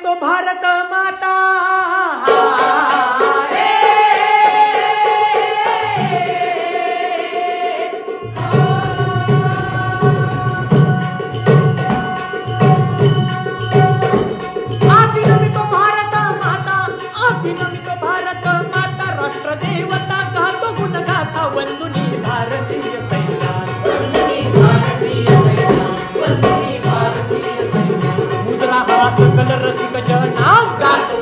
तो भारत माता राष्ट्रदेवता गातो गुण गाता वंदुनी भारतीय सैन्या मुद्रा हा सकल रसिक जनास गातो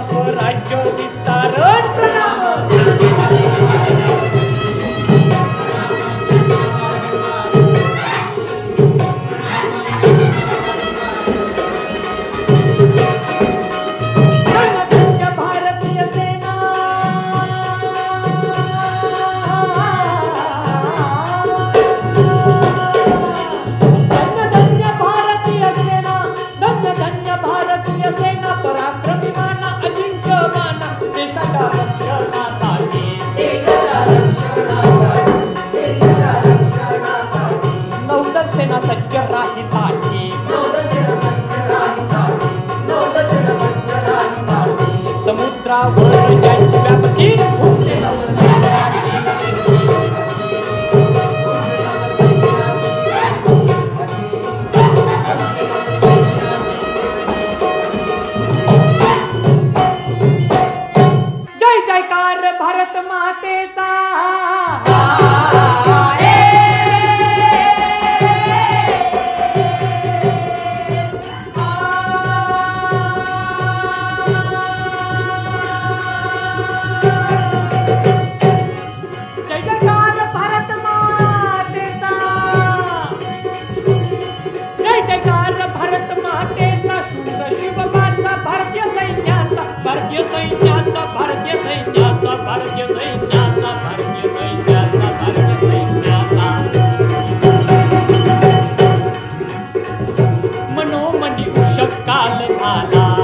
स्वराज्य विस्तारण प्रणाम भारतीय सेना धन्य भारतीय सेना धन्य भारतीय सेना पराक्रमी देशाच्या रक्षणासाठी नौदल सेना सज्ज राहील समुद्रावर ज्यांची व्याप्ती भारत मातेचा जय जयकार भारत मातेचा जय जयकार भारत मातेचा शूर शिवबाचा भारतीय सैन्याचा भारतीय सैन्याचा भारतीय सैन्याचा भारतीय सैन्याचा भारतीय सैन्याचा भारतीय सैन्याचा मनोमनी उषःकाल झाला